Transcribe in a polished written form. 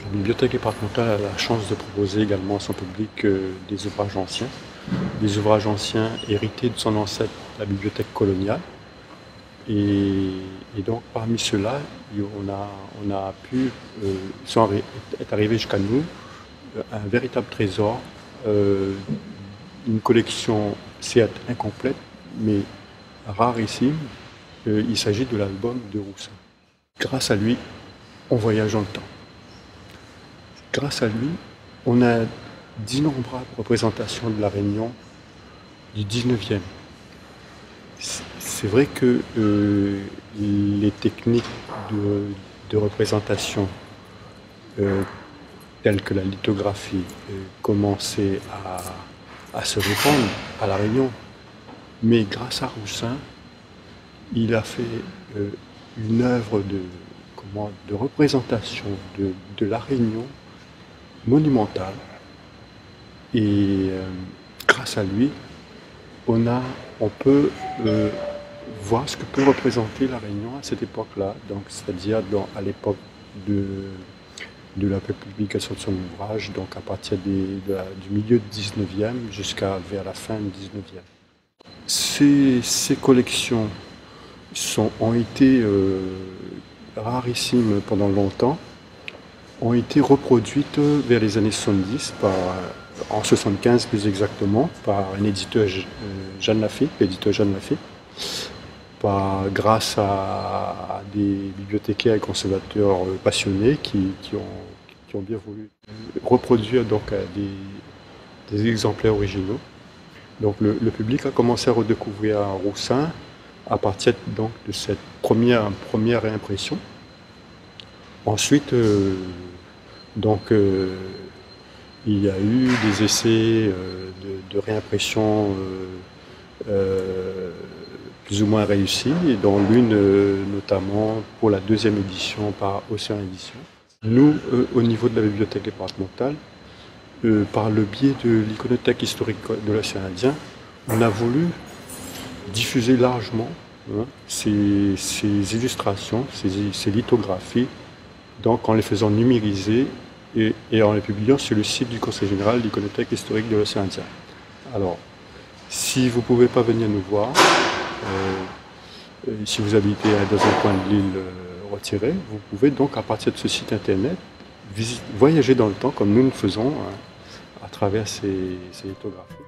La bibliothèque départementale a la chance de proposer également à son public des ouvrages anciens hérités de son ancêtre, la bibliothèque coloniale. Et donc parmi ceux-là, est arrivé jusqu'à nous un véritable trésor, une collection certes incomplète, mais rarissime. Il s'agit de l'album de Roussin. Grâce à lui, on voyage dans le temps. Grâce à lui, on a d'innombrables représentations de la Réunion du 19e. C'est vrai que les techniques de représentation telles que la lithographie commençaient à se répandre à la Réunion. Mais grâce à Roussin, il a fait une œuvre de représentation de la Réunion monumentale. Et grâce à lui, on peut voir ce que peut représenter la Réunion à cette époque-là, donc c'est-à-dire à l'époque de la publication de son ouvrage, donc à partir du milieu du 19e jusqu'à vers la fin du 19e. Ces collections ont été rarissimes pendant longtemps, ont été reproduites vers les années 70, en 75 plus exactement, par un éditeur Jeanne Lafay, grâce à des bibliothécaires et conservateurs passionnés qui ont bien voulu reproduire donc des exemplaires originaux. Donc le public a commencé à redécouvrir Roussin à partir donc de cette première réimpression. Ensuite, il y a eu des essais de réimpression plus ou moins réussis, et dont l'une notamment pour la deuxième édition par Océan Édition. Nous, au niveau de la bibliothèque départementale, par le biais de l'iconothèque historique de l'océan Indien, on a voulu diffuser largement ces illustrations, ces lithographies, donc en les faisant numériser et en les publiant sur le site du Conseil général de l'iconothèque historique de l'océan Indien. Alors, si vous ne pouvez pas venir nous voir, si vous habitez dans un coin de l'île retiré, vous pouvez donc à partir de ce site internet voyager dans le temps comme nous le faisons à travers ces lithographies.